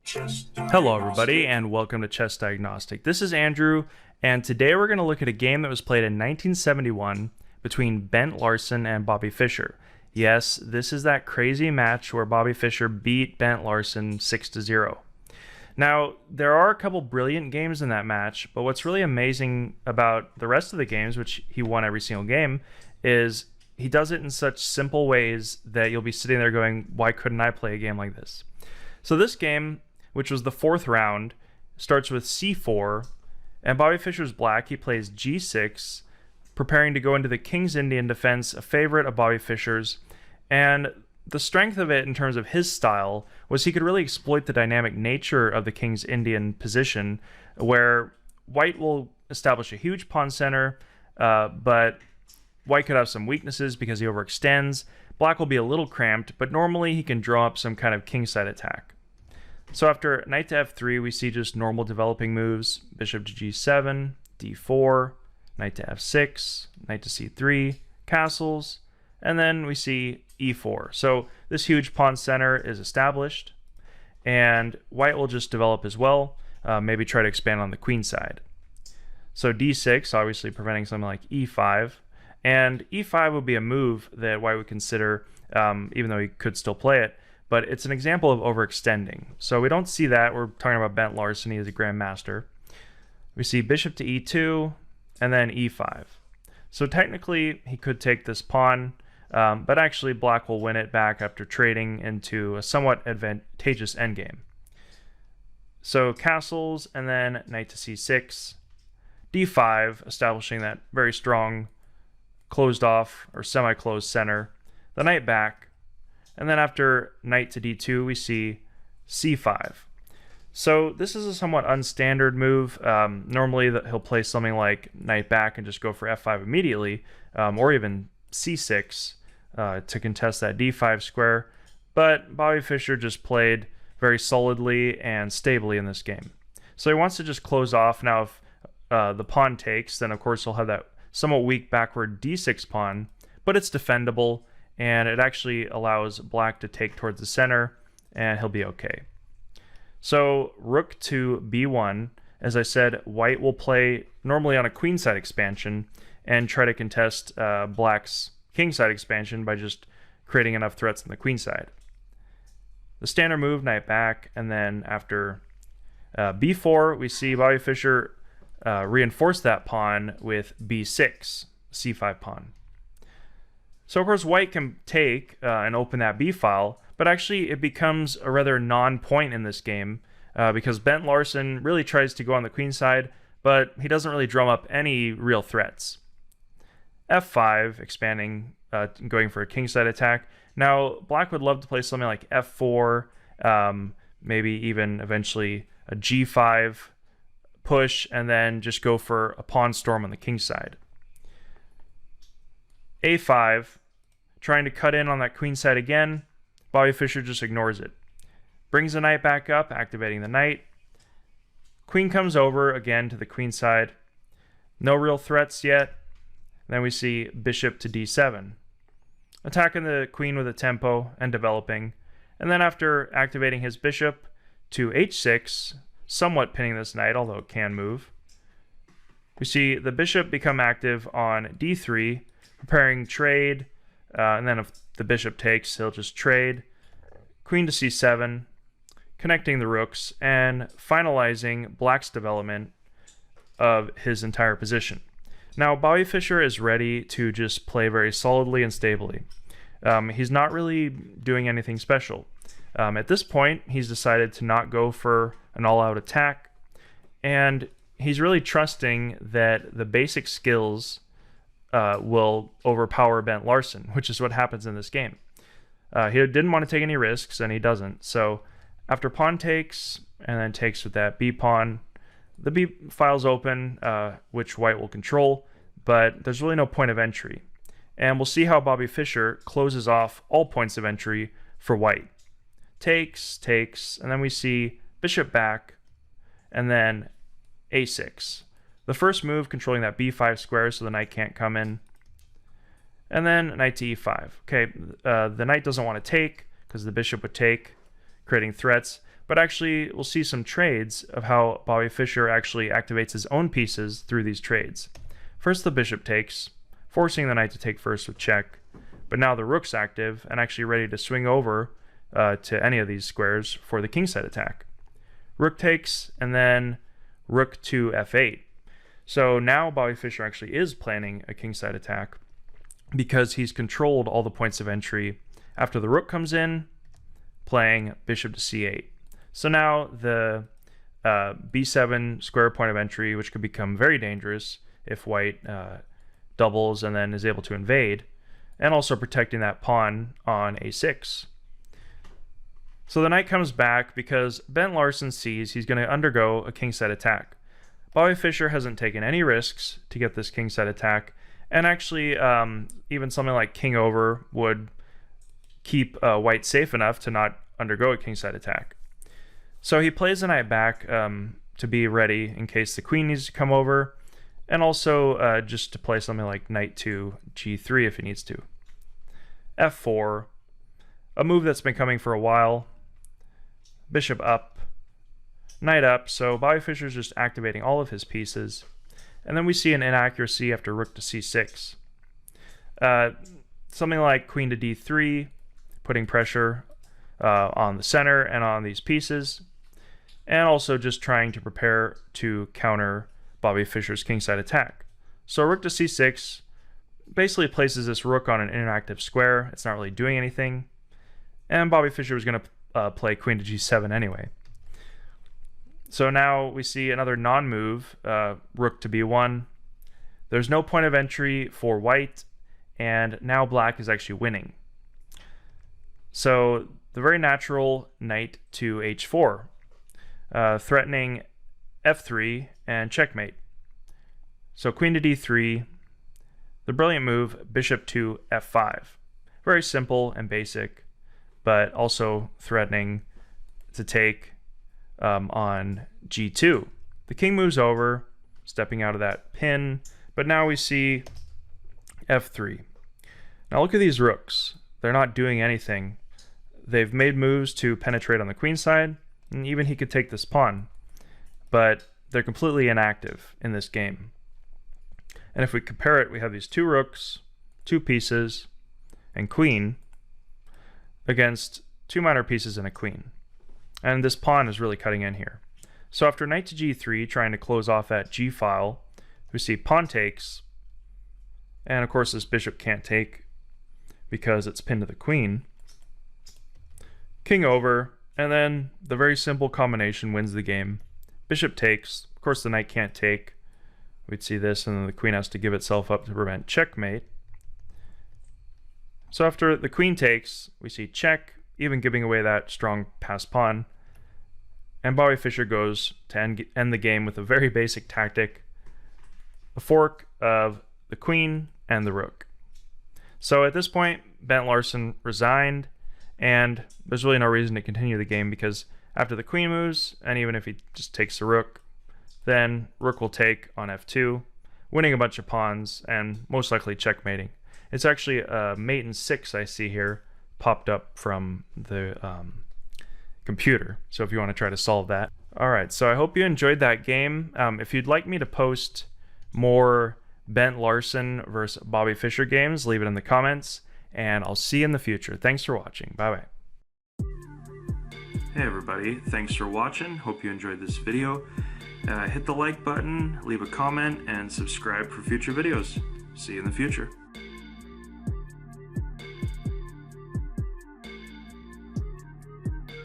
Hello everybody and welcome to ChessDiagnostic. This is Andrew and today we're going to look at a game that was played in 1971 between Bent Larsen and Bobby Fischer. Yes, this is that crazy match where Bobby Fischer beat Bent Larsen 6-0. Now, there are a couple brilliant games in that match, but what's really amazing about the rest of the games, which he won every single game, is he does it in such simple ways that you'll be sitting there going, why couldn't I play a game like this? So this game, which was the fourth round, starts with c4, and Bobby Fischer's black. He plays g6, preparing to go into the King's Indian defense, a favorite of Bobby Fischer's. And the strength of it in terms of his style was he could really exploit the dynamic nature of the King's Indian position, where white will establish a huge pawn center, but white could have some weaknesses because he overextends. Black will be a little cramped, but normally he can draw up some kind of kingside attack. So after knight to f3, we see just normal developing moves. Bishop to g7, d4, knight to f6, knight to c3, castles, and then we see e4. So this huge pawn center is established, and white will just develop as well, maybe try to expand on the queen side. So d6, obviously preventing something like e5, and e5 would be a move that white would consider, even though he could still play it. But it's an example of overextending. So we don't see that. We're talking about Bent Larsen. He is a grandmaster. We see bishop to e2 and then e5. So technically, he could take this pawn, but actually black will win it back after trading into a somewhat advantageous endgame. So castles and then knight to c6, d5, establishing that very strong closed off or semi-closed center, the knight back. And then after knight to d2, we see c5. So this is a somewhat unstandard move. Normally he'll play something like knight back and just go for f5 immediately, or even c6 to contest that d5 square. But Bobby Fischer just played very solidly and stably in this game. So he wants to just close off. Now if the pawn takes, then of course he'll have that somewhat weak backward d6 pawn, but it's defendable. And it actually allows black to take towards the center, and he'll be okay. So rook to b1. As I said, white will play normally on a queenside expansion and try to contest black's kingside expansion by just creating enough threats on the queenside. The standard move, knight back, and then after b4, we see Bobby Fischer reinforce that pawn with b6, c5 pawn. So of course white can take and open that b file, but actually it becomes a rather non-point in this game because Bent Larsen really tries to go on the queen side, but he doesn't really drum up any real threats. f5, expanding, going for a kingside attack. Now black would love to play something like f4, maybe even eventually a g5 push, and then just go for a pawn storm on the king side. a5, trying to cut in on that queen side again. Bobby Fischer just ignores it. Brings the knight back up, activating the knight. Queen comes over again to the queen side. No real threats yet. Then we see bishop to d7. Attacking the queen with a tempo and developing. And then after activating his bishop to h6, somewhat pinning this knight, although it can move, we see the bishop become active on d3, preparing trade, and then if the bishop takes, he'll just trade. Queen to c7, connecting the rooks, and finalizing black's development of his entire position. Now, Bobby Fischer is ready to just play very solidly and stably. He's not really doing anything special. At this point, he's decided to not go for an all-out attack, and he's really trusting that the basic skills will overpower Bent Larsen, which is what happens in this game. He didn't want to take any risks, and he doesn't. So after pawn takes, and then takes with that b pawn, the b file's open, which white will control, but there's really no point of entry. And we'll see how Bobby Fischer closes off all points of entry for white. Takes, takes, and then we see bishop back, and then a6. The first move controlling that b5 square so the knight can't come in. And then knight to e5. Okay, the knight doesn't want to take because the bishop would take, creating threats. but actually we'll see some trades of how Bobby Fischer actually activates his own pieces through these trades. First the bishop takes, forcing the knight to take first with check, but now the rook's active and actually ready to swing over to any of these squares for the kingside attack. Rook takes, and then rook to f8. So now Bobby Fischer actually is planning a kingside attack because he's controlled all the points of entry after the rook comes in, playing bishop to c8. So now the b7 square point of entry, which could become very dangerous if white doubles and then is able to invade, and also protecting that pawn on a6. So the knight comes back because Bent Larsen sees he's going to undergo a kingside attack. Bobby Fischer hasn't taken any risks to get this kingside attack, and actually even something like king over would keep white safe enough to not undergo a kingside attack. So he plays the knight back to be ready in case the queen needs to come over, and also just to play something like knight to g3 if he needs to. f4, a move that's been coming for a while. Bishop up, knight up, so Bobby Fischer's just activating all of his pieces. And then we see an inaccuracy after rook to c6. Something like queen to d3, putting pressure on the center and on these pieces, and also just trying to prepare to counter Bobby Fischer's kingside attack. So rook to c6 basically places this rook on an inactive square. It's not really doing anything, and Bobby Fischer was going to play queen to g7 anyway. So now we see another non-move, rook to b1. There's no point of entry for white, and now black is actually winning. So the very natural knight to h4, threatening f3 and checkmate. So queen to d3, the brilliant move, bishop to f5. Very simple and basic, but also threatening to take on g2. The king moves over, stepping out of that pin, but now we see f3. Now look at these rooks. They're not doing anything. They've made moves to penetrate on the queen side, and even he could take this pawn, but they're completely inactive in this game. And if we compare it, we have these two rooks, two pieces, and queen against two minor pieces and a queen. And this pawn is really cutting in here. So after knight to g3, trying to close off that g file, we see pawn takes, and of course this bishop can't take because it's pinned to the queen. King over, and then the very simple combination wins the game. Bishop takes, of course the knight can't take. We'd see this, and then the queen has to give itself up to prevent checkmate. So after the queen takes, we see check, even giving away that strong passed pawn. And Bobby Fischer goes to end the game with a very basic tactic, a fork of the queen and the rook. So at this point, Bent Larsen resigned, and there's really no reason to continue the game because after the queen moves, and even if he just takes the rook, then rook will take on f2, winning a bunch of pawns and most likely checkmating. It's actually a mate in 6 I see here popped up from the computer, so if you want to try to solve that. Alright, so I hope you enjoyed that game. If you'd like me to post more Bent Larsen versus Bobby Fischer games, leave it in the comments, and I'll see you in the future. Thanks for watching. Bye-bye. Hey everybody, thanks for watching. Hope you enjoyed this video. Hit the like button, leave a comment, and subscribe for future videos. See you in the future.